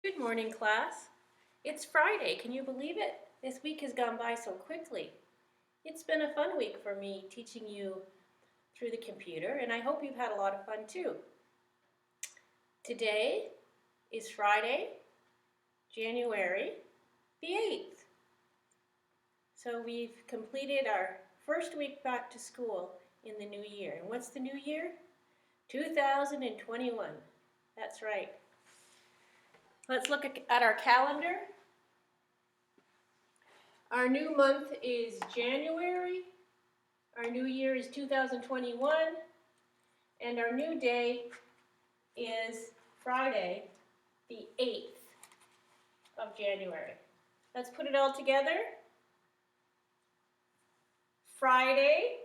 Good morning, class. It's Friday. Can you believe it? This week has gone by so quickly. It's been a fun week for me teaching you through the computer, and I hope you've had a lot of fun too. Today is Friday, January the 8th. So we've completed our first week back to school in the new year. And what's the new year? 2021. That's right. Let's look at our calendar. Our new month is January. Our new year is 2021. And our new day is Friday, the 8th of January. Let's put it all together. Friday.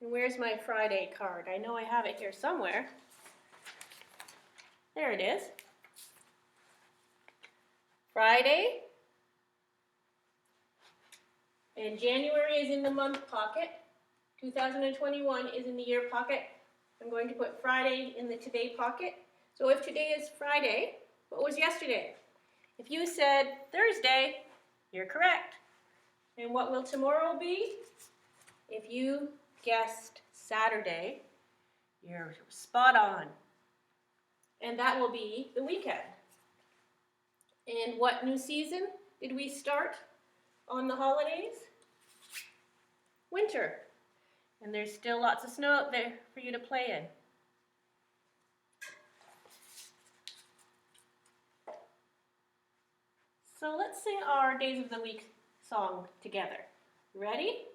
And where's my Friday card? I know I have it here somewhere. There it is. Friday. And January is in the month pocket. 2021 is in the year pocket. I'm going to put Friday in the today pocket. So if today is Friday, what was yesterday? If you said Thursday, you're correct. And what will tomorrow be? If you guessed Saturday, you're spot on. And that will be the weekend. And what new season did we start on the holidays? Winter. And there's still lots of snow out there for you to play in. So let's sing our Days of the Week song together. Ready?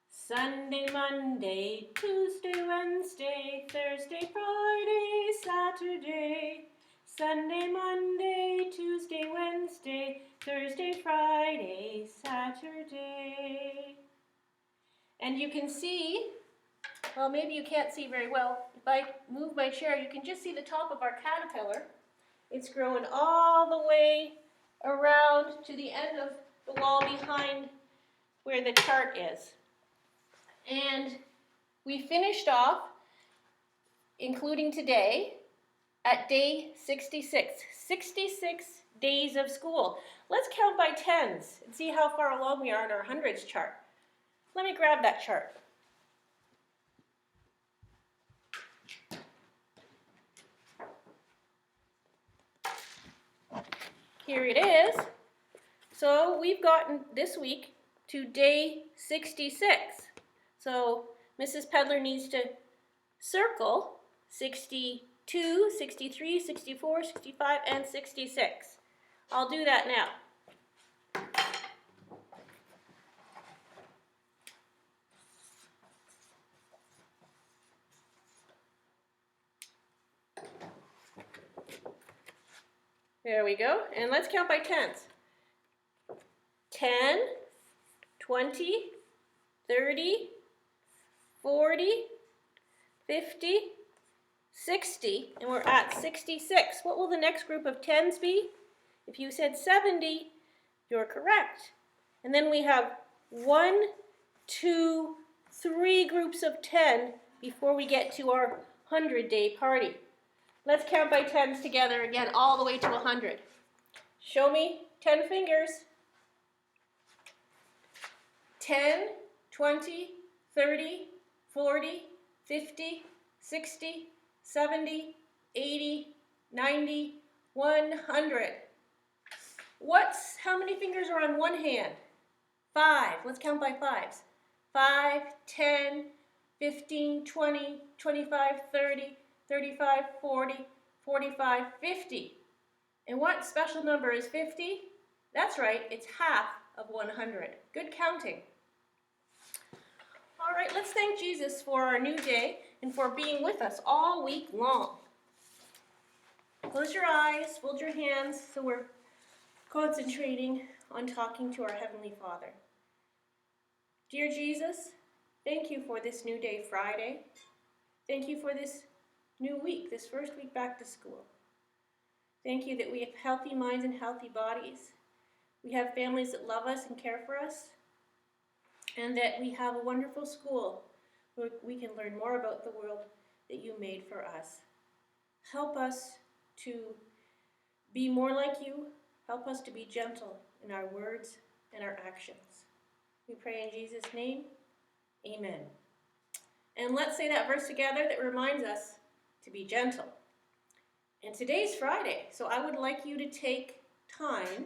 Sunday, Monday, Tuesday, Wednesday, Thursday, Friday, Saturday. Sunday, Monday, Tuesday, Wednesday, Thursday, Friday, Saturday. And you can see, well, maybe you can't see very well. If I move my chair, you can just see the top of our caterpillar. It's growing all the way around to the end of the wall behind where the chart is. And we finished off, including today, at day 66. 66 days of school. Let's count by tens and see how far along we are in our hundreds chart. Let me grab that chart. Here it is. So we've gotten this week to day 66. So Mrs. Pedler needs to circle 62, 63, 64, 65, and 66. I'll do that now. There we go. And let's count by tens. 10, 20, 30, 40, 50, 60, and we're at 66. What will the next group of tens be? If you said 70, you're correct. And then we have 1, 2, 3 groups of 10 before we get to our 100-day party. Let's count by tens together again, all the way to 100. Show me 10 fingers. 10, 20, 30, 40, 50, 60, 70, 80, 90, 100. How many fingers are on one hand? 5. Let's count by fives. 5, 10, 15, 20, 25, 30, 35, 40, 45, 50. And what special number is 50? That's right, it's half of 100. Good counting. All right, let's thank Jesus for our new day and for being with us all week long. Close your eyes, fold your hands, so we're concentrating on talking to our Heavenly Father. Dear Jesus, thank you for this new day, Friday. Thank you for this new week, this first week back to school. Thank you that we have healthy minds and healthy bodies. We have families that love us and care for us, and that we have a wonderful school where we can learn more about the world that you made for us. Help us to be more like you. Help us to be gentle in our words and our actions. We pray in Jesus' name, amen. And let's say that verse together that reminds us to be gentle. And today's Friday, so I would like you to take time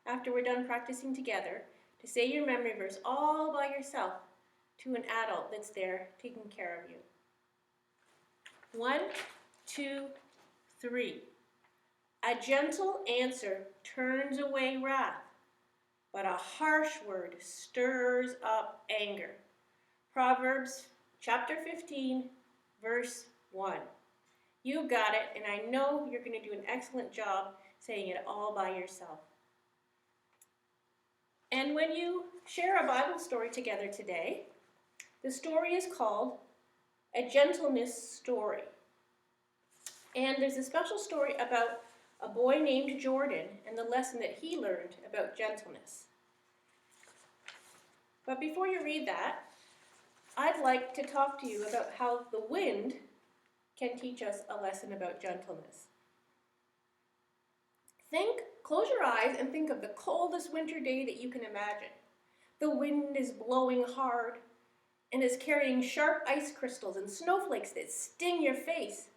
after we're done practicing together to say your memory verse all by yourself to an adult that's there taking care of you. 1, 2, 3. A gentle answer turns away wrath, but a harsh word stirs up anger. Proverbs chapter 15, verse 1. You got it, and I know you're going to do an excellent job saying it all by yourself. And when you share a Bible story together today, the story is called A Gentleness Story. And there's a special story about a boy named Jordan and the lesson that he learned about gentleness. But before you read that, I'd like to talk to you about how the wind can teach us a lesson about gentleness. Close your eyes and think of the coldest winter day that you can imagine. The wind is blowing hard and is carrying sharp ice crystals and snowflakes that sting your face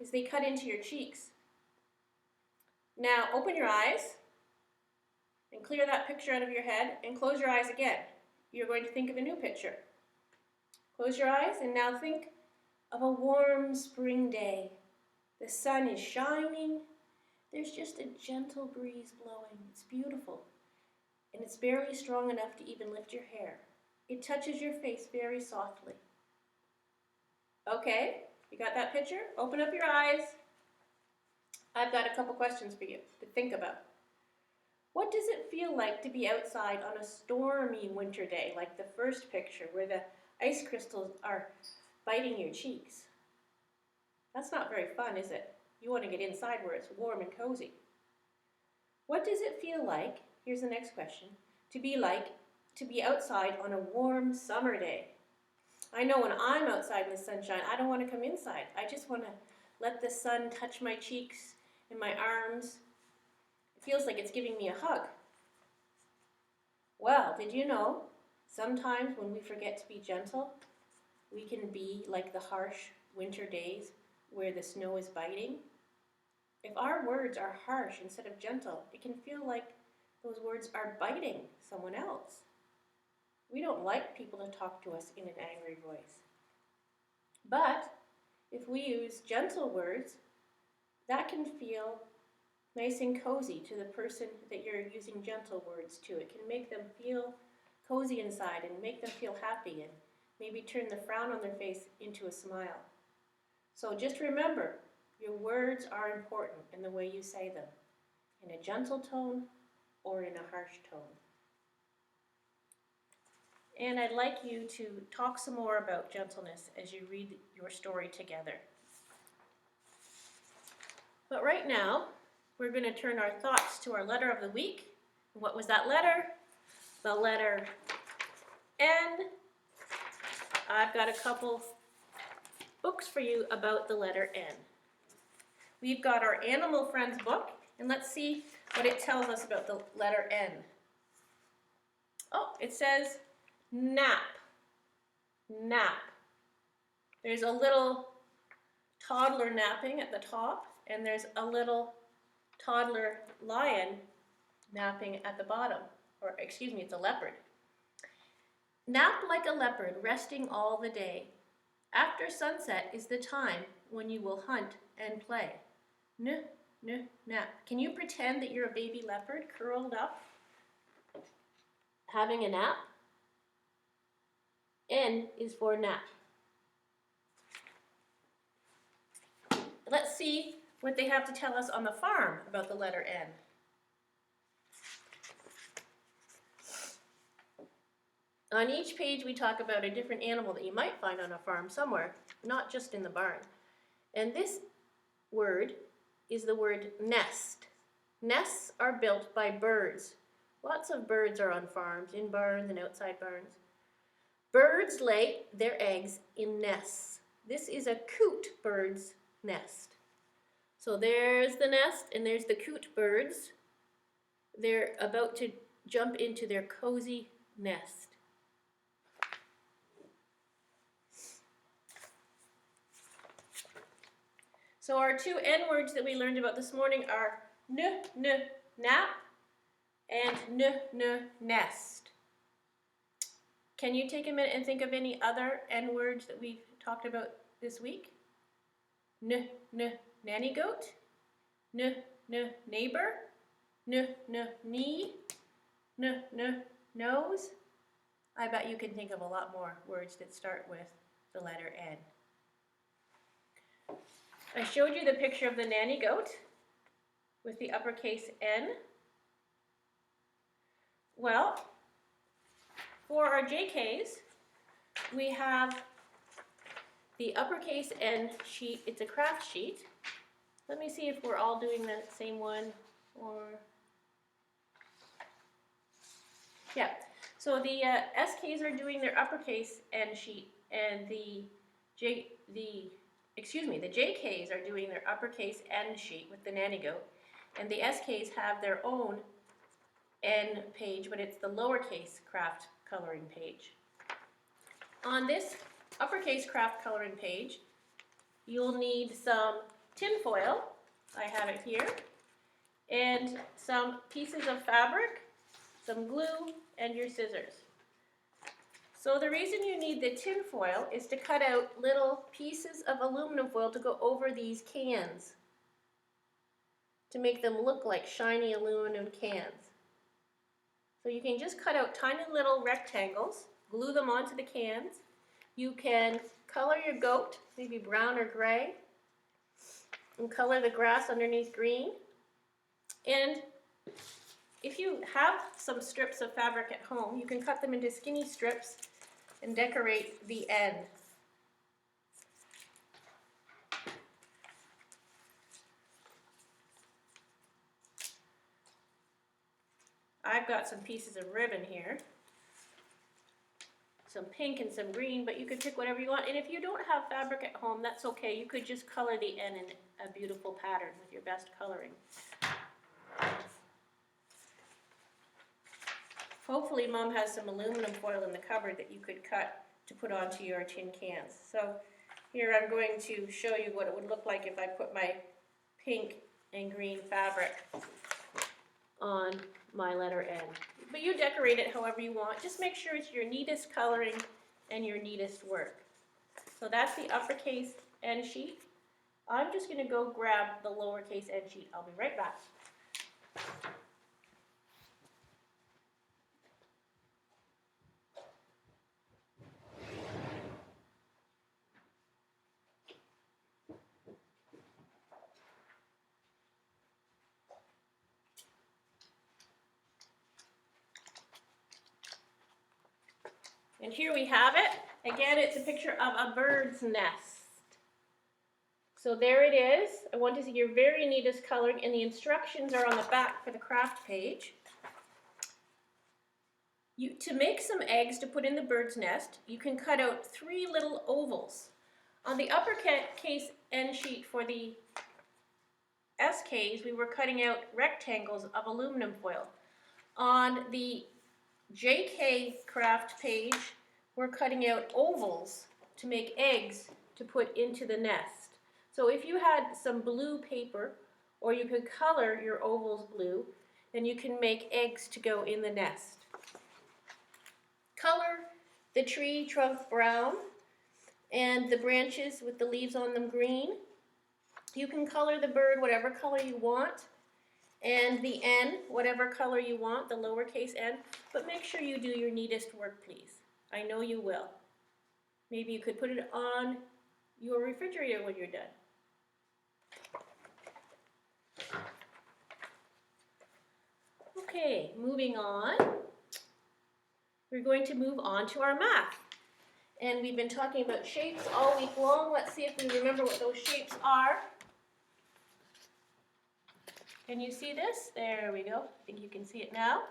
as they cut into your cheeks. Now open your eyes and clear that picture out of your head and close your eyes again. You're going to think of a new picture. Close your eyes and now think of a warm spring day. The sun is shining. There's just a gentle breeze blowing. It's beautiful. And it's barely strong enough to even lift your hair. It touches your face very softly. Okay, you got that picture? Open up your eyes. I've got a couple questions for you to think about. What does it feel like to be outside on a stormy winter day, like the first picture where the ice crystals are biting your cheeks? That's not very fun, is it? You want to get inside where it's warm and cozy. What does it feel like, here's the next question, to be outside on a warm summer day? I know when I'm outside in the sunshine, I don't want to come inside. I just want to let the sun touch my cheeks and my arms. It feels like it's giving me a hug. Well, did you know, sometimes when we forget to be gentle, we can be like the harsh winter days where the snow is biting. If our words are harsh instead of gentle, it can feel like those words are biting someone else. We don't like people to talk to us in an angry voice. But if we use gentle words, that can feel nice and cozy to the person that you're using gentle words to. It can make them feel cozy inside and make them feel happy and maybe turn the frown on their face into a smile. So just remember, your words are important in the way you say them, in a gentle tone or in a harsh tone. And I'd like you to talk some more about gentleness as you read your story together. But right now, we're going to turn our thoughts to our letter of the week. What was that letter? The letter N. I've got a couple books for you about the letter N. We've got our Animal Friends book, and let's see what it tells us about the letter N. Oh, it says nap. Nap. There's a little toddler napping at the top, and there's a little toddler lion napping at the bottom. Or, excuse me, it's a leopard. Nap like a leopard, resting all the day. After sunset is the time when you will hunt and play. Nap. Can you pretend that you're a baby leopard curled up, having a nap? N is for nap. Let's see what they have to tell us on the farm about the letter N. On each page we talk about a different animal that you might find on a farm somewhere, not just in the barn. And this word is the word nest. Nests are built by birds. Lots of birds are on farms, in barns and outside barns. Birds lay their eggs in nests. This is a coot bird's nest. So there's the nest, and there's the coot birds. They're about to jump into their cozy nest. So our two N words that we learned about this morning are nap, and nest. Can you take a minute and think of any other N words that we've talked about this week? Nanny goat, neighbor, knee, nose. I bet you can think of a lot more words that start with the letter N. I showed you the picture of the nanny goat with the uppercase N. Well, for our JKs, we have the uppercase N sheet. It's a craft sheet. Let me see if we're all doing the same one, or yeah. So the SKs are doing their uppercase N sheet, and the JKs are doing their uppercase N sheet with the nanny goat, and the SKs have their own N page, but it's the lowercase craft coloring page. On this uppercase craft coloring page, you'll need some tin foil, I have it here, and some pieces of fabric, some glue, and your scissors. So the reason you need the tin foil is to cut out little pieces of aluminum foil to go over these cans, to make them look like shiny aluminum cans. So you can just cut out tiny little rectangles, glue them onto the cans. You can color your goat, maybe brown or gray, and color the grass underneath green. And if you have some strips of fabric at home, you can cut them into skinny strips and decorate the end. I've got some pieces of ribbon here, some pink and some green, but you could pick whatever you want. And if you don't have fabric at home, that's okay. You could just color the N in a beautiful pattern with your best coloring. Hopefully Mom has some aluminum foil in the cupboard that you could cut to put onto your tin cans. So here I'm going to show you what it would look like if I put my pink and green fabric on my letter N. But you decorate it however you want. Just make sure it's your neatest coloring and your neatest work. So that's the uppercase N sheet. I'm just going to go grab the lowercase N sheet. I'll be right back. And here we have it. Again, it's a picture of a bird's nest. So there it is. I want to see your very neatest coloring, and the instructions are on the back for the craft page. To make some eggs to put in the bird's nest, you can cut out 3 little ovals. On the uppercase N sheet for the SKs, we were cutting out rectangles of aluminum foil. On the JK craft page, we're cutting out ovals to make eggs to put into the nest. So if you had some blue paper, or you could color your ovals blue, then you can make eggs to go in the nest. Color the tree trunk brown and the branches with the leaves on them green. You can color the bird whatever color you want, and the N, whatever color you want, the lowercase n, but make sure you do your neatest work, please. I know you will. Maybe you could put it on your refrigerator when you're done. Okay, moving on. We're going to move on to our math. And we've been talking about shapes all week long. Let's see if we remember what those shapes are. Can you see this? There we go. I think you can see it now.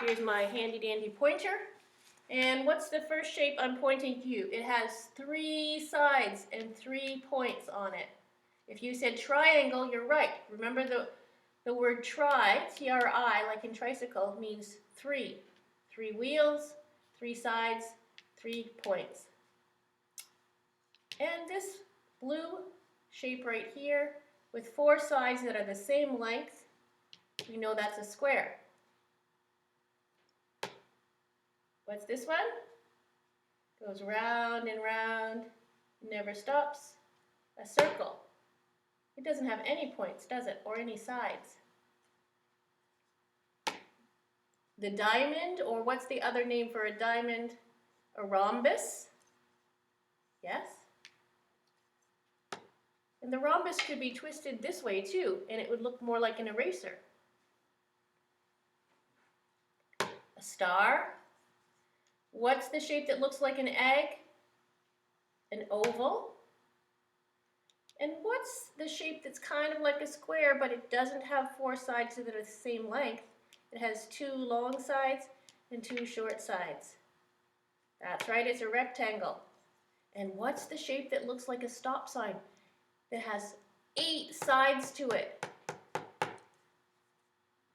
Here's my handy dandy pointer. And what's the first shape I'm pointing to you? It has 3 sides and 3 points on it. If you said triangle, you're right. Remember the word tri, T-R-I, like in tricycle, means 3. 3 wheels, 3 sides, 3 points. And this blue shape right here with 4 sides that are the same length, we know that's a square. What's this one? Goes round and round, never stops. A circle. It doesn't have any points, does it? Or any sides. The diamond, or what's the other name for a diamond? A rhombus? Yes? And the rhombus could be twisted this way too, and it would look more like an eraser. A star. What's the shape that looks like an egg? An oval. And what's the shape that's kind of like a square, but it doesn't have 4 sides that are the same length? It has 2 long sides and 2 short sides. That's right, it's a rectangle. And what's the shape that looks like a stop sign? That has 8 sides to it.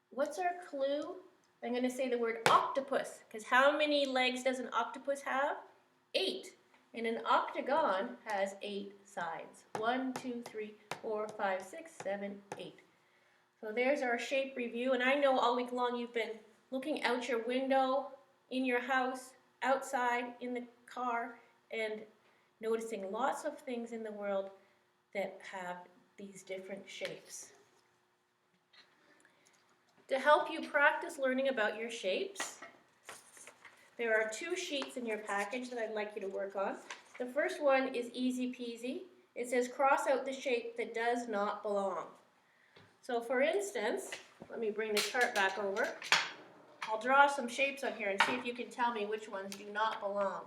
What's our clue? I'm going to say the word octopus, because how many legs does an octopus have? 8. And an octagon has 8 sides. 1, 2, 3, 4, 5, 6, 7, 8. So there's our shape review. And I know all week long you've been looking out your window, in your house, outside, in the car, and noticing lots of things in the world that have these different shapes. To help you practice learning about your shapes, there are 2 sheets in your package that I'd like you to work on. The first one is easy peasy. It says cross out the shape that does not belong. So for instance, let me bring the chart back over. I'll draw some shapes on here and see if you can tell me which ones do not belong.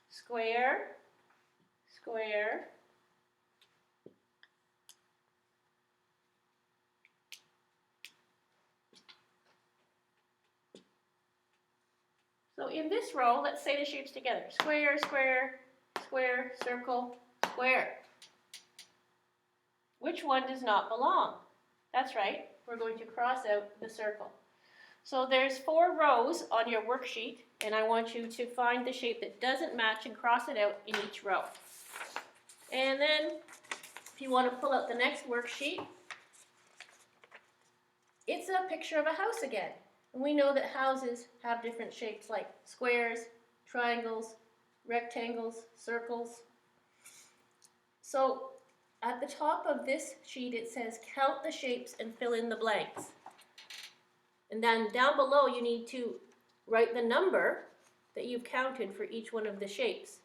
Square, square, so in this row, let's say the shapes together. Square, square, square, circle, square. Which one does not belong? That's right, we're going to cross out the circle. So there's 4 rows on your worksheet, and I want you to find the shape that doesn't match and cross it out in each row. And then, if you want to pull out the next worksheet, it's a picture of a house again. And we know that houses have different shapes like squares, triangles, rectangles, circles. So at the top of this sheet it says count the shapes and fill in the blanks. And then down below you need to write the number that you've counted for each one of the shapes.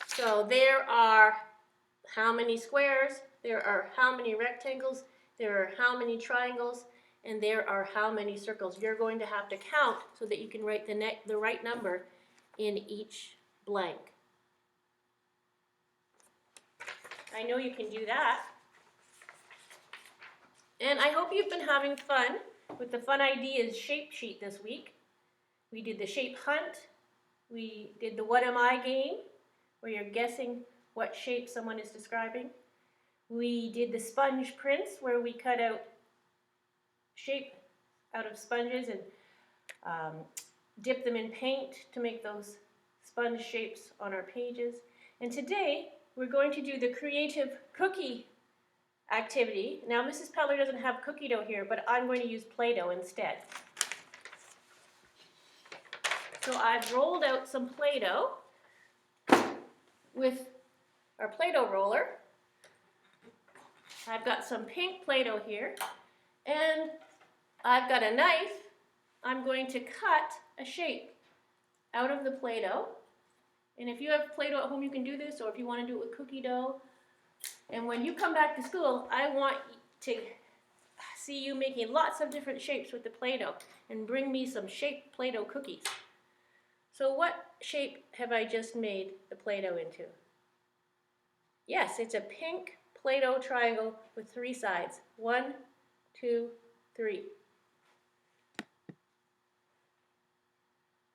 So there are how many squares, there are how many rectangles, there are how many triangles, and there are how many circles. You're going to have to count so that you can write the right number in each blank. I know you can do that. And I hope you've been having fun with the Fun Ideas shape sheet this week. We did the shape hunt. We did the What Am I game, where you're guessing what shape someone is describing. We did the sponge prints, where we cut out shape out of sponges and dip them in paint to make those sponge shapes on our pages. And today, we're going to do the creative cookie activity. Now, Mrs. Peller doesn't have cookie dough here, but I'm going to use Play-Doh instead. So I've rolled out some Play-Doh with our Play-Doh roller. I've got some pink Play-Doh here, and I've got a knife. I'm going to cut a shape out of the Play-Doh. And if you have Play-Doh at home, you can do this, or if you want to do it with cookie dough. And when you come back to school, I want to see you making lots of different shapes with the Play-Doh, and bring me some shaped Play-Doh cookies. So what shape have I just made the Play-Doh into? Yes, it's a pink Play-Doh triangle with 3 sides. 1, 2, 3.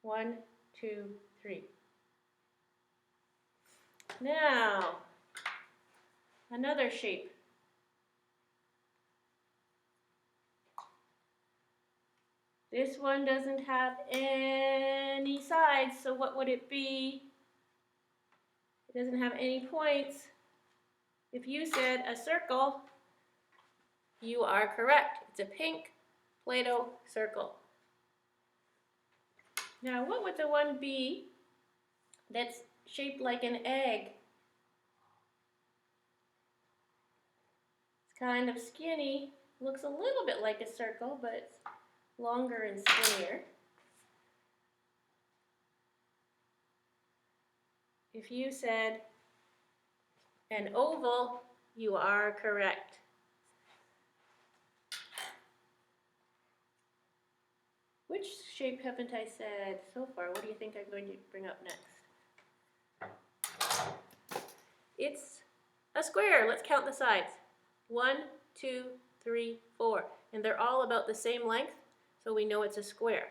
1, 2, 3. Now, another shape. This one doesn't have any sides, so what would it be? It doesn't have any points. If you said a circle, you are correct. It's a pink Play-Doh circle. Now, what would the one be that's shaped like an egg? It's kind of skinny. Looks a little bit like a circle, but it's longer and skinnier. If you said an oval, you are correct. Which shape haven't I said so far? What do you think I'm going to bring up next? It's a square. Let's count the sides. 1, 2, 3, 4. And they're all about the same length, so we know it's a square.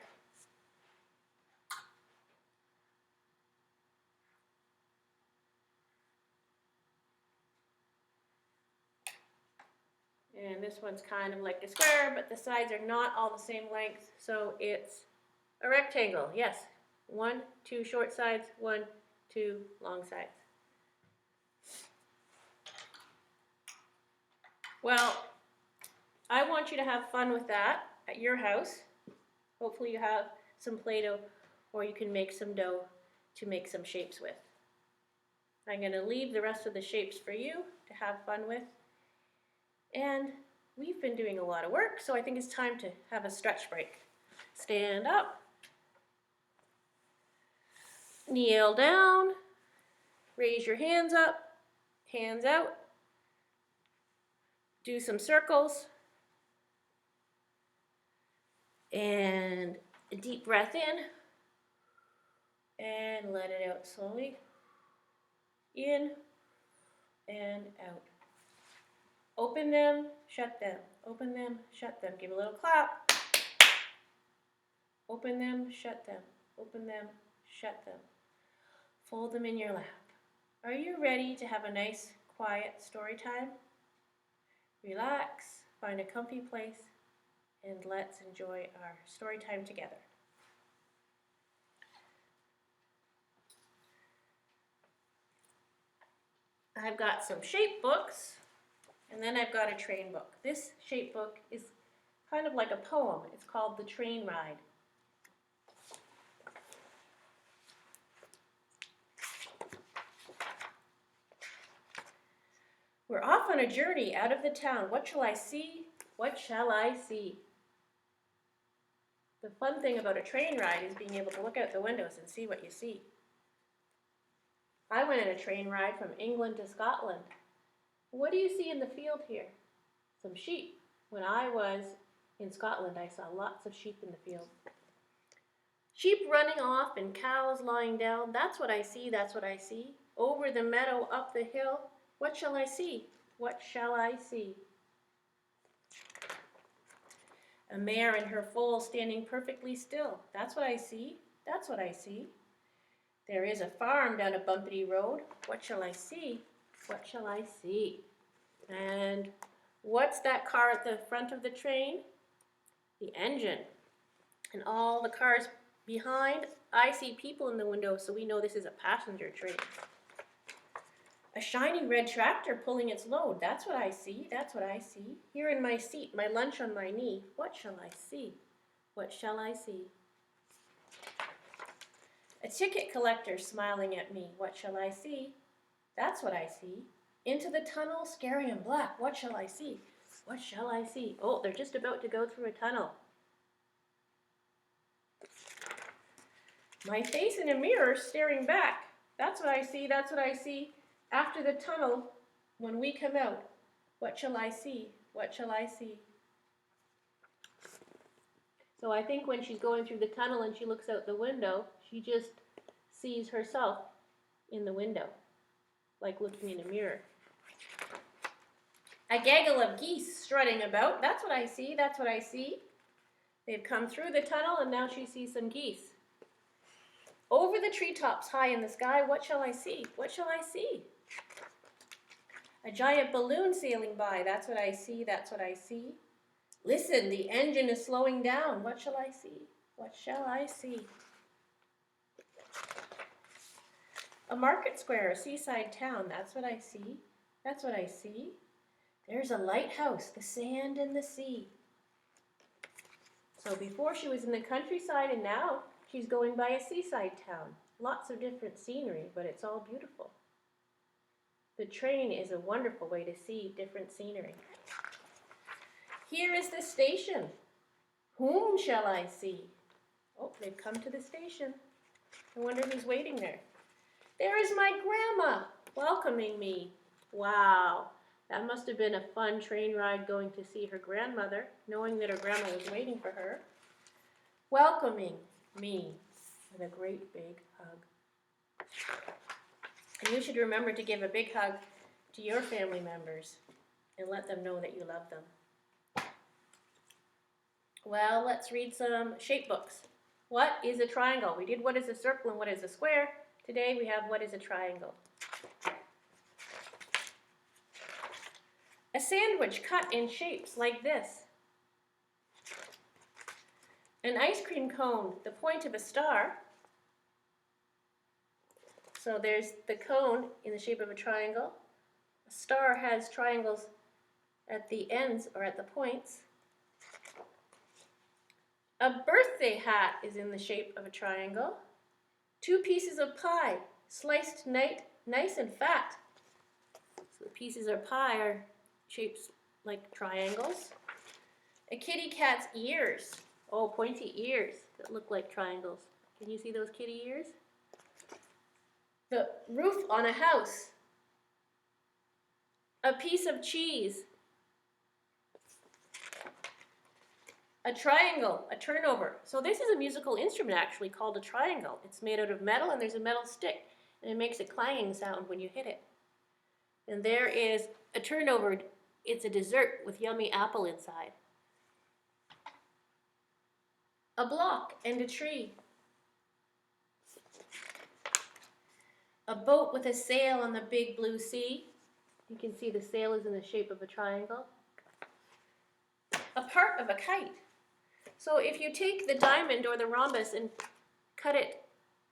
And this one's kind of like a square, but the sides are not all the same length, so it's a rectangle. Yes, 1, 2 short sides, 1, 2 long sides. Well, I want you to have fun with that at your house. Hopefully you have some Play-Doh, or you can make some dough to make some shapes with. I'm going to leave the rest of the shapes for you to have fun with. And we've been doing a lot of work, so I think it's time to have a stretch break. Stand up, kneel down, raise your hands up, hands out, do some circles, and a deep breath in, and let it out slowly, in and out. Open them, shut them. Open them, shut them. Give a little clap. Open them, shut them. Open them, shut them. Fold them in your lap. Are you ready to have a nice, quiet story time? Relax, find a comfy place, and let's enjoy our story time together. I've got some shape books. And then I've got a train book. This shape book is kind of like a poem. It's called The Train Ride. We're off on a journey out of the town. What shall I see? What shall I see? The fun thing about a train ride is being able to look out the windows and see what you see. I went on a train ride from England to Scotland. What do you see in the field here? Some sheep. When I was in Scotland, I saw lots of sheep in the field. Sheep running off and cows lying down. That's what I see, that's what I see. Over the meadow, up the hill. What shall I see? What shall I see? A mare and her foal standing perfectly still. That's what I see, that's what I see. There is a farm down a bumpety road. What shall I see? What shall I see? And what's that car at the front of the train? The engine. And all the cars behind, I see people in the window, so we know this is a passenger train. A shiny red tractor pulling its load. That's what I see, that's what I see. Here in my seat, my lunch on my knee. What shall I see? What shall I see? A ticket collector smiling at me. What shall I see? That's what I see. Into the tunnel, scary and black. What shall I see? What shall I see? Oh, they're just about to go through a tunnel. My face in a mirror staring back. That's what I see, that's what I see. After the tunnel, when we come out, what shall I see? What shall I see? So I think when she's going through the tunnel and she looks out the window, she just sees herself in the window, like looking in a mirror. A gaggle of geese strutting about. That's what I see. That's what I see. They've come through the tunnel and now she sees some geese. Over the treetops high in the sky, what shall I see? What shall I see? A giant balloon sailing by. That's what I see. That's what I see. Listen, the engine is slowing down. What shall I see? What shall I see? A market square, a seaside town. That's what I see. That's what I see. There's a lighthouse, the sand and the sea. So before she was in the countryside and now she's going by a seaside town. Lots of different scenery, but it's all beautiful. The train is a wonderful way to see different scenery. Here is the station. Whom shall I see? Oh, they've come to the station. I wonder who's waiting there. There is my grandma welcoming me. Wow, that must have been a fun train ride going to see her grandmother, knowing that her grandma was waiting for her. Welcoming me with a great big hug. And you should remember to give a big hug to your family members and let them know that you love them. Well, let's read some shape books. What is a triangle? We did what is a circle and what is a square. Today we have what is a triangle. A sandwich cut in shapes like this. An ice cream cone, the point of a star. So there's the cone in the shape of a triangle. A star has triangles at the ends or at the points. A birthday hat is in the shape of a triangle. 2 pieces of pie, sliced nice and fat. So the pieces of pie are shapes like triangles. A kitty cat's ears. Oh, pointy ears that look like triangles. Can you see those kitty ears? The roof on a house. A piece of cheese. A triangle, a turnover. So this is a musical instrument actually called a triangle. It's made out of metal and there's a metal stick and it makes a clanging sound when you hit it. And there is a turnover. It's a dessert with yummy apple inside. A block and a tree. A boat with a sail on the big blue sea. You can see the sail is in the shape of a triangle. A part of a kite. So if you take the diamond or the rhombus and cut it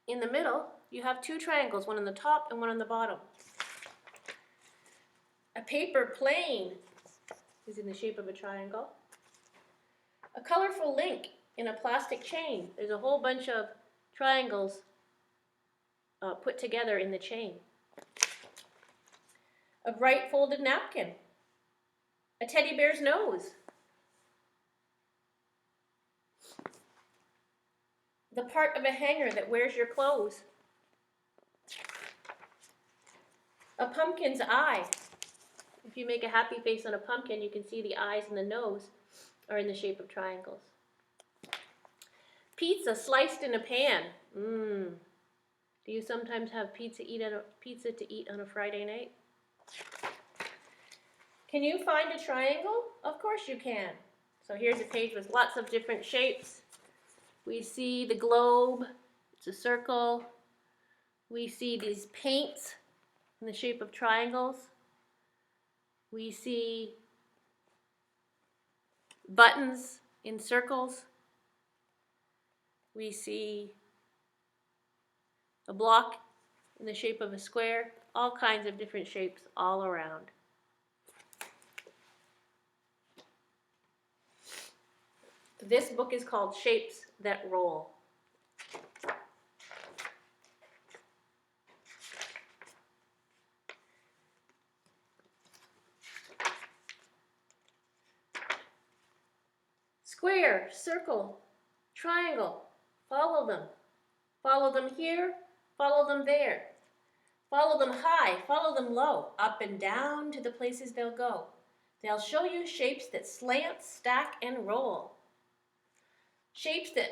in the middle, you have 2 triangles, one on the top and one on the bottom. A paper plane is in the shape of a triangle. A colorful link in a plastic chain. There's a whole bunch of triangles put together in the chain. A bright folded napkin. A teddy bear's nose. The part of a hanger that wears your clothes. A pumpkin's eye. If you make a happy face on a pumpkin, you can see the eyes and the nose are in the shape of triangles. Pizza sliced in a pan. Do you sometimes have pizza to eat on a Friday night? Can you find a triangle? Of course you can. So here's a page with lots of different shapes. We see the globe, it's a circle. We see these paints in the shape of triangles. We see buttons in circles. We see a block in the shape of a square, all kinds of different shapes all around. This book is called Shapes That Roll. Square, circle, triangle, follow them. Follow them here, follow them there. Follow them high, follow them low, up and down to the places they'll go. They'll show you shapes that slant, stack, and roll. Shapes that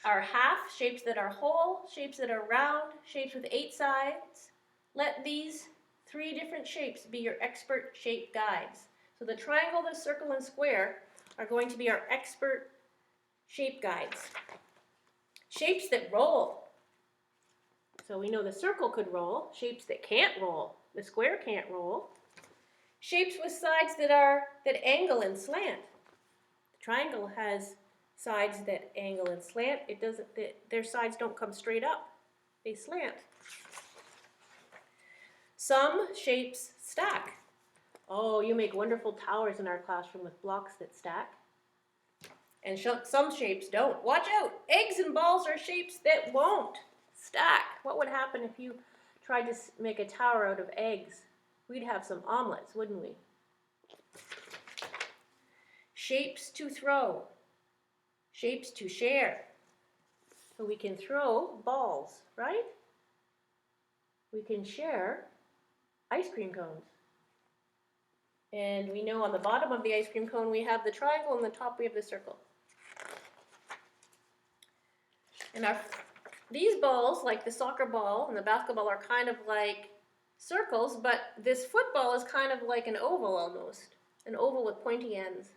are half, shapes that are whole, shapes that are round, shapes with 8 sides. Let these 3 different shapes be your expert shape guides. So the triangle, the circle, and square are going to be our expert shape guides. Shapes that roll. So we know the circle could roll. Shapes that can't roll. The square can't roll. Shapes with sides that angle and slant. The triangle has sides that angle and slant. Their sides don't come straight up. They slant. Some shapes stack. Oh, you make wonderful towers in our classroom with blocks that stack. And some shapes don't. Watch out! Eggs and balls are shapes that won't stack. What would happen if you tried to make a tower out of eggs? We'd have some omelets, wouldn't we? Shapes to throw. Shapes to share. So we can throw balls, right? We can share ice cream cones. And we know on the bottom of the ice cream cone we have the triangle, and on the top we have the circle. And these balls, like the soccer ball and the basketball, are kind of like circles, but this football is kind of like an oval almost. An oval with pointy ends.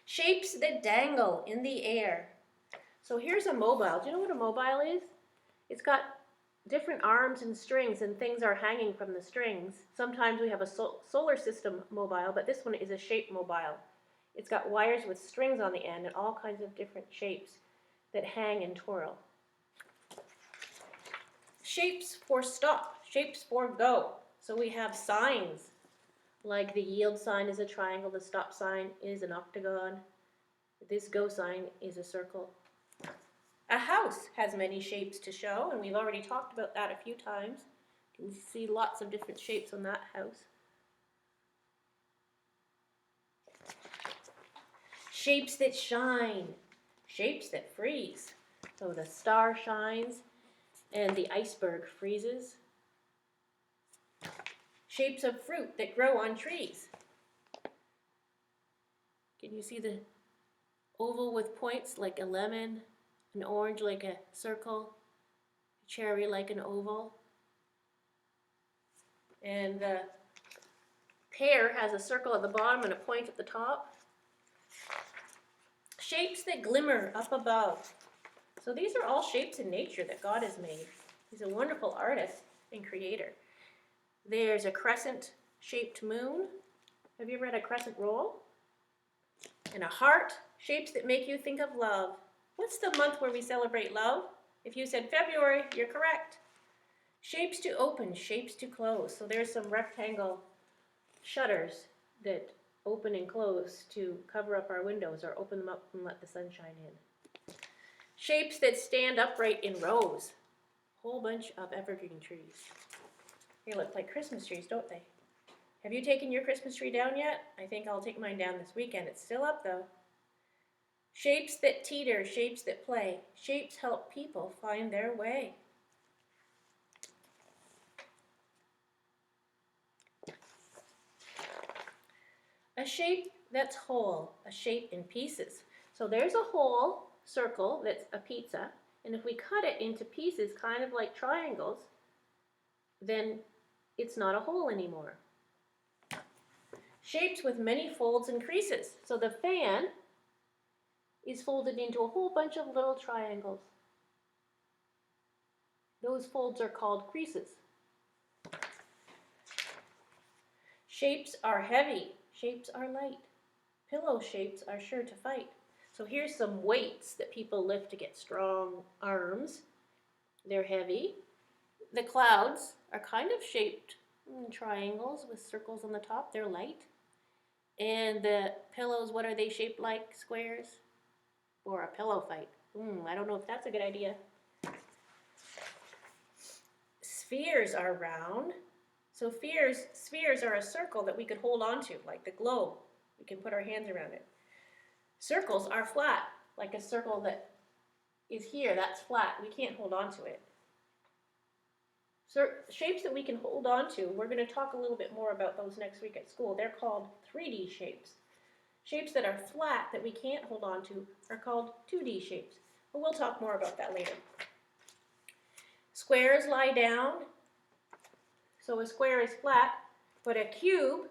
Shapes that dangle in the air. So here's a mobile. Do you know what a mobile is? It's got different arms and strings, and things are hanging from the strings. Sometimes we have a solar system mobile, but this one is a shape mobile. It's got wires with strings on the end and all kinds of different shapes that hang and twirl. Shapes for stop, shapes for go. So we have signs, like the yield sign is a triangle, the stop sign is an octagon, this go sign is a circle. A house has many shapes to show, and we've already talked about that a few times. You can see lots of different shapes on that house. Shapes that shine, shapes that freeze. So the star shines and the iceberg freezes. Shapes of fruit that grow on trees. Can you see the oval with points like a lemon, an orange like a circle, a cherry like an oval? And the pear has a circle at the bottom and a point at the top. Shapes that glimmer up above. So these are all shapes in nature that God has made. He's a wonderful artist and creator. There's a crescent-shaped moon. Have you ever had a crescent roll? And a heart, shapes that make you think of love. What's the month where we celebrate love? If you said February, you're correct. Shapes to open, shapes to close. So there's some rectangle shutters that open and close to cover up our windows, or open them up and let the sun shine in. Shapes that stand upright in rows. Whole bunch of evergreen trees. They look like Christmas trees, don't they? Have you taken your Christmas tree down yet? I think I'll take mine down this weekend. It's still up though. Shapes that teeter, shapes that play. Shapes help people find their way. A shape that's whole, a shape in pieces. So there's a whole circle that's a pizza, and if we cut it into pieces kind of like triangles, then it's not a whole anymore. Shapes with many folds and creases. So the fan is folded into a whole bunch of little triangles. Those folds are called creases. Shapes are heavy. Shapes are light. Pillow shapes are sure to fight. So here's some weights that people lift to get strong arms. They're heavy. The clouds are kind of shaped in triangles with circles on the top. They're light. And the pillows, what are they shaped like? Squares? Or a pillow fight? I don't know if that's a good idea. Spheres are round. So spheres are a circle that we could hold on to, like the globe. We can put our hands around it. Circles are flat, like a circle that is here, that's flat. We can't hold on to it. So shapes that we can hold on to, we're going to talk a little bit more about those next week at school. They're called 3D shapes. Shapes that are flat that we can't hold on to are called 2D shapes. But we'll talk more about that later. Squares lie down. So a square is flat, but a cube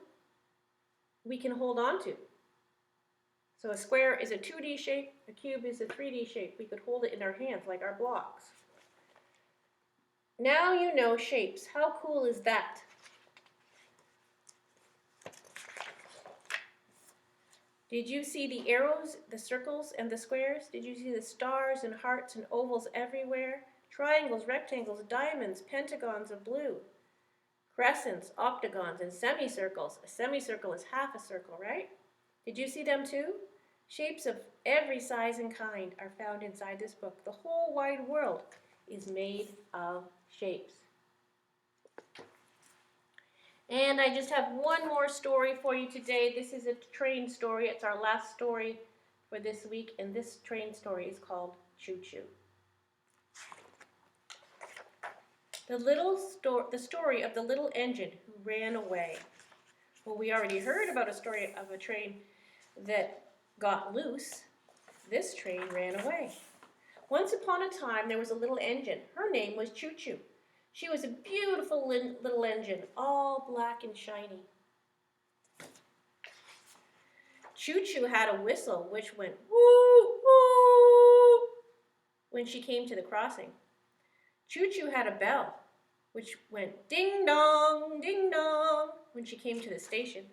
we can hold on to. So a square is a 2D shape, a cube is a 3D shape. We could hold it in our hands like our blocks. Now you know shapes. How cool is that? Did you see the arrows, the circles, and the squares? Did you see the stars and hearts and ovals everywhere? Triangles, rectangles, diamonds, pentagons of blue, crescents, octagons, and semicircles. A semicircle is half a circle, right? Did you see them too? Shapes of every size and kind are found inside this book. The whole wide world is made of shapes. And I just have one more story for you today. This is a train story. It's our last story for this week, and this train story is called Choo Choo. The story of the little engine who ran away. Well, we already heard about a story of a train that got loose. This train ran away. Once upon a time, there was a little engine. Her name was Choo Choo. She was a beautiful little engine, all black and shiny. Choo Choo had a whistle which went woo, woo when she came to the crossing. Choo Choo had a bell which went ding dong when she came to the station.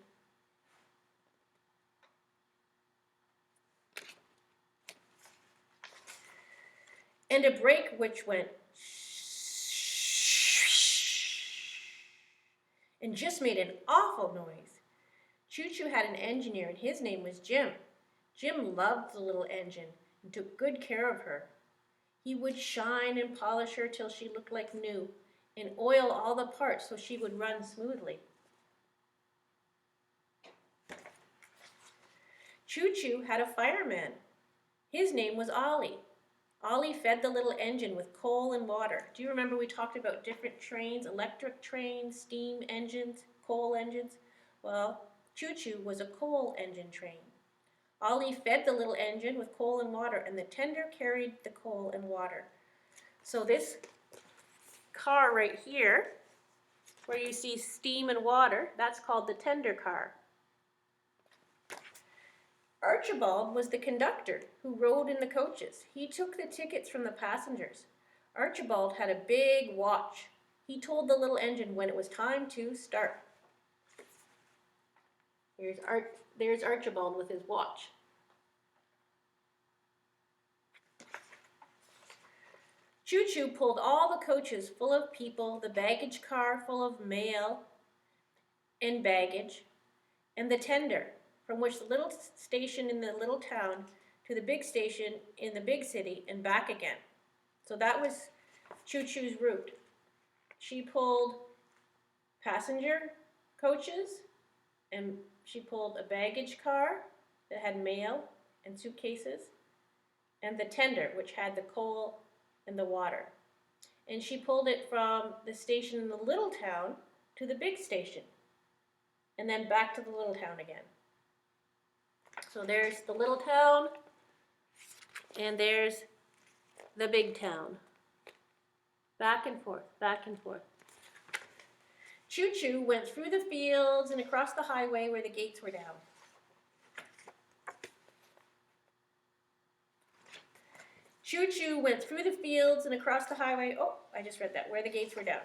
And a brake which went and just made an awful noise. Choo Choo had an engineer, and his name was Jim. Jim loved the little engine and took good care of her. He would shine and polish her till she looked like new, and oil all the parts so she would run smoothly. Choo Choo had a fireman. His name was Ollie. Ollie fed the little engine with coal and water. Do you remember we talked about different trains, electric trains, steam engines, coal engines? Well, Choo Choo was a coal engine train. Ollie fed the little engine with coal and water, and the tender carried the coal and water. So this car right here, where you see steam and water, that's called the tender car. Archibald was the conductor who rode in the coaches. He took the tickets from the passengers. Archibald had a big watch. He told the little engine when it was time to start. There's Archibald with his watch. Choo Choo pulled all the coaches full of people, the baggage car full of mail and baggage, and the tender, from which the little station in the little town to the big station in the big city and back again. So that was Choo Choo's route. She pulled passenger coaches, and she pulled a baggage car that had mail and suitcases, and the tender, which had the coal and the water. And she pulled it from the station in the little town to the big station, and then back to the little town again. So there's the little town, and there's the big town. Back and forth, back and forth. Choo Choo went through the fields and across the highway where the gates were down. Choo Choo went through the fields and across the highway. Oh, I just read that, where the gates were down.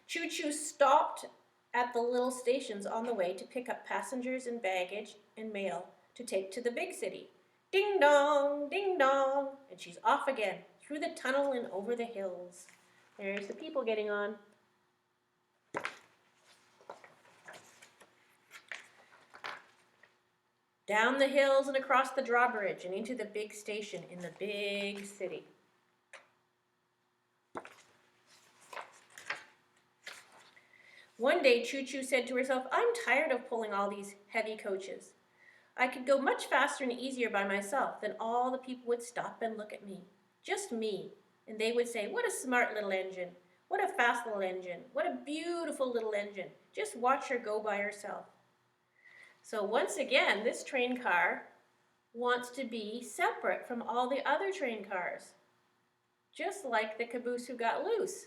Choo Choo stopped at the little stations on the way to pick up passengers and baggage and mail to take to the big city. Ding dong, and she's off again, through the tunnel and over the hills. There's the people getting on. Down the hills and across the drawbridge and into the big station in the big city. One day, Choo Choo said to herself, I'm tired of pulling all these heavy coaches. I could go much faster and easier by myself. Then all the people would stop and look at me. Just me. And they would say, what a smart little engine. What a fast little engine. What a beautiful little engine. Just watch her go by herself. So once again, this train car wants to be separate from all the other train cars. Just like the caboose who got loose.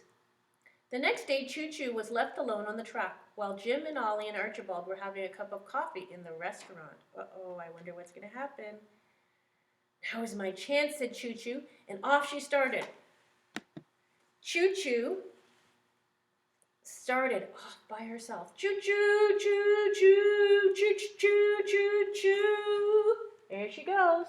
The next day, Choo-Choo was left alone on the track while Jim and Ollie and Archibald were having a cup of coffee in the restaurant. Uh-oh, I wonder what's going to happen. Now is my chance, said Choo-Choo, and off she started. Choo-Choo started off by herself. Choo-choo, choo-choo, choo-choo, choo-choo. There she goes.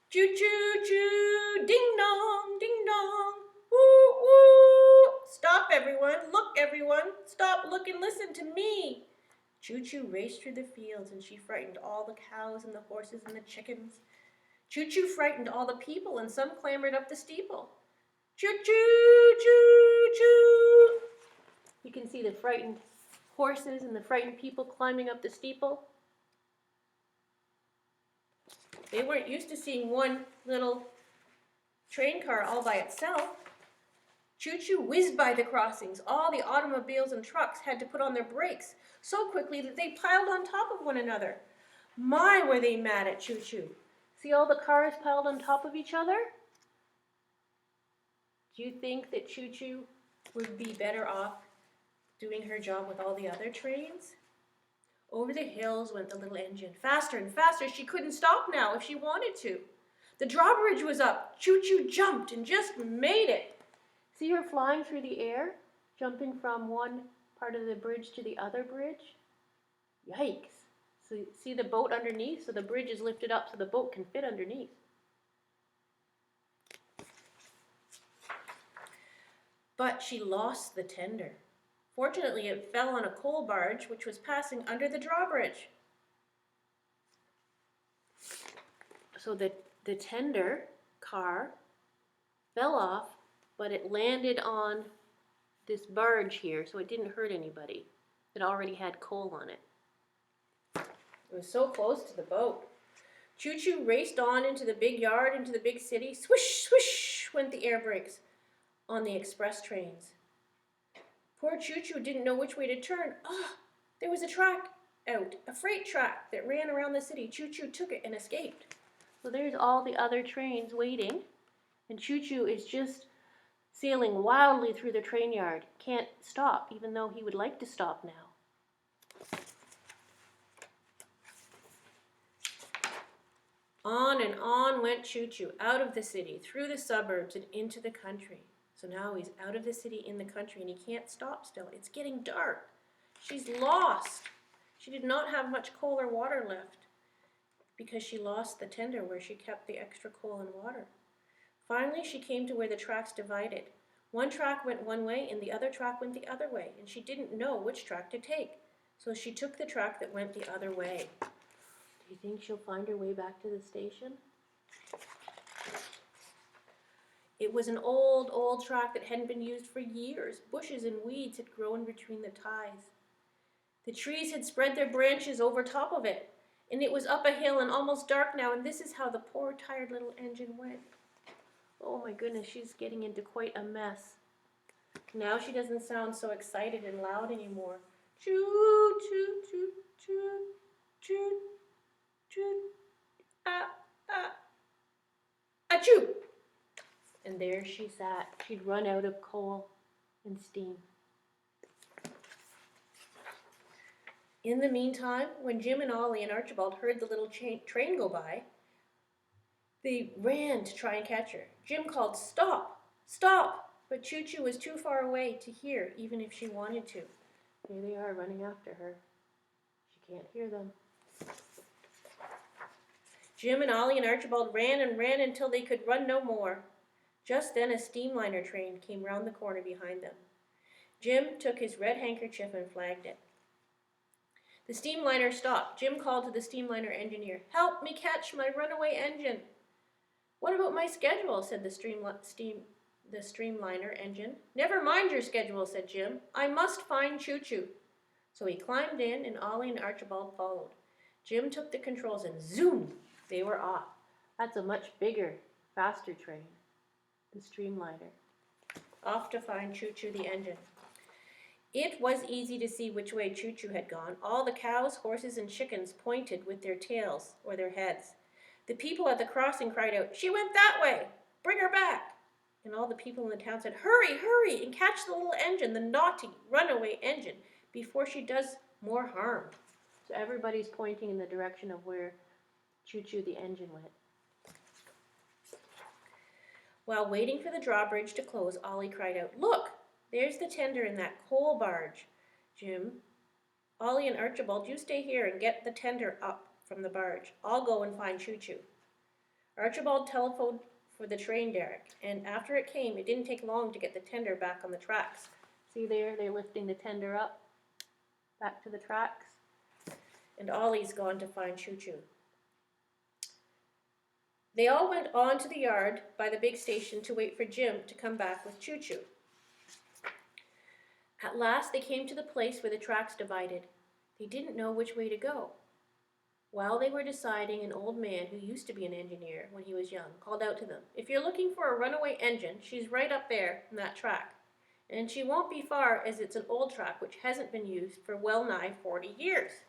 Choo-choo-choo, ding-dong, ding-dong, woo-woo. Stop, everyone. Look, everyone. Stop, look, and listen to me. Choo-choo raced through the fields, and she frightened all the cows and the horses and the chickens. Choo-choo frightened all the people, and some clambered up the steeple. Choo-choo, choo-choo. You can see the frightened horses and the frightened people climbing up the steeple. They weren't used to seeing one little train car all by itself. Choo-choo whizzed by the crossings. All the automobiles and trucks had to put on their brakes so quickly that they piled on top of one another. My, were they mad at Choo-choo. See all the cars piled on top of each other? Do you think that Choo-choo would be better off doing her job with all the other trains? Over the hills went the little engine, faster and faster. She couldn't stop now if she wanted to. The drawbridge was up. Choo-choo jumped and just made it. See her flying through the air, jumping from one part of the bridge to the other bridge? Yikes. So see the boat underneath? So the bridge is lifted up so the boat can fit underneath. But she lost the tender. Fortunately, it fell on a coal barge which was passing under the drawbridge. So the tender car fell off, but it landed on this barge here, so it didn't hurt anybody. It already had coal on it. It was so close to the boat. Choo-choo raced on into the big yard, into the big city. Swish, swish went the air brakes on the express trains. Poor Choo-choo didn't know which way to turn. There was a track out, a freight track that ran around the city. Choo-choo took it and escaped. So there's all the other trains waiting, and Choo-choo is just sailing wildly through the train yard. Can't stop, even though he would like to stop now. On and on went Choo-choo, out of the city, through the suburbs, and into the country. So now he's out of the city, in the country, and he can't stop still. It's getting dark. She's lost. She did not have much coal or water left because she lost the tender where she kept the extra coal and water. Finally, she came to where the tracks divided. One track went one way and the other track went the other way, and she didn't know which track to take. So she took the track that went the other way. Do you think she'll find her way back to the station? It was an old, old track that hadn't been used for years. Bushes and weeds had grown between the ties. The trees had spread their branches over top of it, and it was up a hill and almost dark now, and this is how the poor, tired little engine went. Oh my goodness, she's getting into quite a mess. Now she doesn't sound so excited and loud anymore. Choo, choo, choo, choo, choo, choo, achoo. And there she sat. She'd run out of coal and steam. In the meantime, when Jim and Ollie and Archibald heard the little train go by, they ran to try and catch her. Jim called, "Stop! Stop!" But Choo-choo was too far away to hear, even if she wanted to. Here they are running after her. She can't hear them. Jim and Ollie and Archibald ran and ran until they could run no more. Just then a steamliner train came round the corner behind them. Jim took his red handkerchief and flagged it. The steamliner stopped. Jim called to the steamliner engineer, "Help me catch my runaway engine." "What about my schedule?" said the streamliner engine. "Never mind your schedule," said Jim. "I must find Choo-choo." So he climbed in, and Ollie and Archibald followed. Jim took the controls, and zoom, they were off. That's a much bigger, faster train. The streamliner. Off to find Choo-choo the engine. It was easy to see which way Choo-choo had gone. All the cows, horses, and chickens pointed with their tails or their heads. The people at the crossing cried out, "She went that way! Bring her back!" And all the people in the town said, "Hurry, hurry, and catch the little engine, the naughty runaway engine, before she does more harm." So everybody's pointing in the direction of where Choo-Choo the engine went. While waiting for the drawbridge to close, Ollie cried out, "Look, there's the tender in that coal barge." "Jim, Ollie and Archibald, you stay here and get the tender up from the barge. I'll go and find Choo-Choo." Archibald telephoned for the train derrick, and after it came, it didn't take long to get the tender back on the tracks. See there, they're lifting the tender up, back to the tracks. And Ollie's gone to find Choo-Choo. They all went on to the yard by the big station to wait for Jim to come back with Choo-Choo. At last they came to the place where the tracks divided. They didn't know which way to go. While they were deciding, an old man who used to be an engineer when he was young called out to them, "If you're looking for a runaway engine, she's right up there in that track. And she won't be far, as it's an old track which hasn't been used for well nigh 40 years.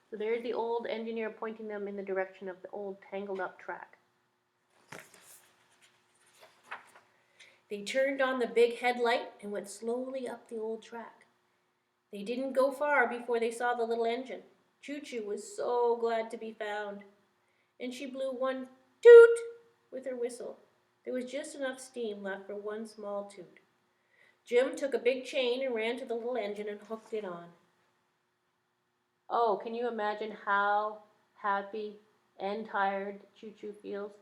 So there's the old engineer pointing them in the direction of the old tangled up track. They turned on the big headlight and went slowly up the old track. They didn't go far before they saw the little engine. Choo-Choo was so glad to be found, and she blew one toot with her whistle. There was just enough steam left for one small toot. Jim took a big chain and ran to the little engine and hooked it on. Oh, can you imagine how happy and tired Choo-Choo feels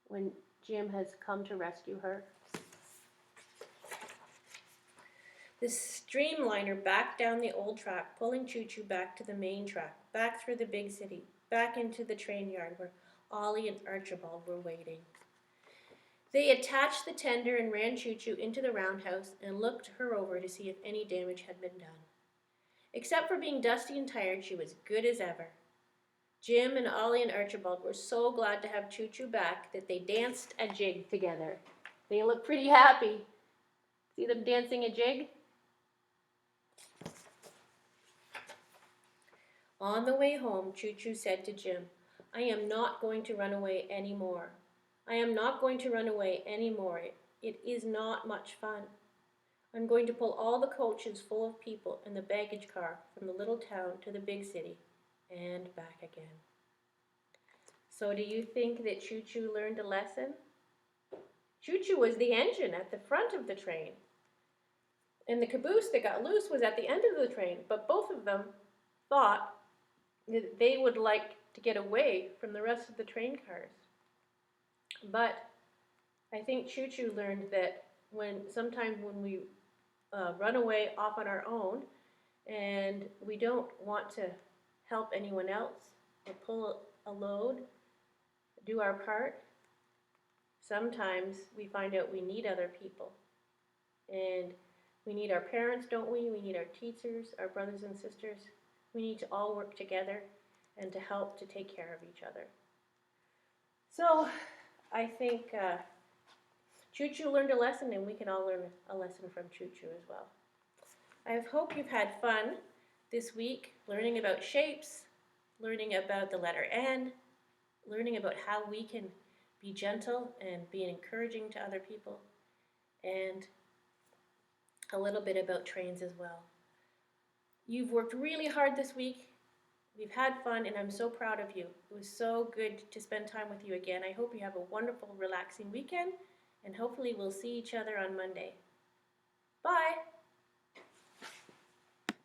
when Jim has come to rescue her? The streamliner backed down the old track, pulling Choo-Choo back to the main track, back through the big city, back into the train yard where Ollie and Archibald were waiting. They attached the tender and ran Choo-Choo into the roundhouse and looked her over to see if any damage had been done. Except for being dusty and tired, she was good as ever. Jim and Ollie and Archibald were so glad to have Choo-Choo back that they danced a jig together. They looked pretty happy. See them dancing a jig? On the way home, Choo-Choo said to Jim, "I am not going to run away anymore. I am not going to run away anymore. It is not much fun. I'm going to pull all the coaches full of people in the baggage car from the little town to the big city and back again." So do you think that Choo-Choo learned a lesson? Choo-Choo was the engine at the front of the train, and the caboose that got loose was at the end of the train, but both of them thought that they would like to get away from the rest of the train cars. But I think Choo-Choo learned that sometimes when we run away off on our own and we don't want to help anyone else or pull a load, do our part, sometimes we find out we need other people. And we need our parents, don't we? We need our teachers, our brothers and sisters. We need to all work together and to help to take care of each other. So I think Choo-Choo learned a lesson, and we can all learn a lesson from Choo-Choo as well. I hope you've had fun this week learning about shapes, learning about the letter N, learning about how we can be gentle and be encouraging to other people, and a little bit about trains as well. You've worked really hard this week. We've had fun, and I'm so proud of you. It was so good to spend time with you again. I hope you have a wonderful, relaxing weekend, and hopefully we'll see each other on Monday. Bye!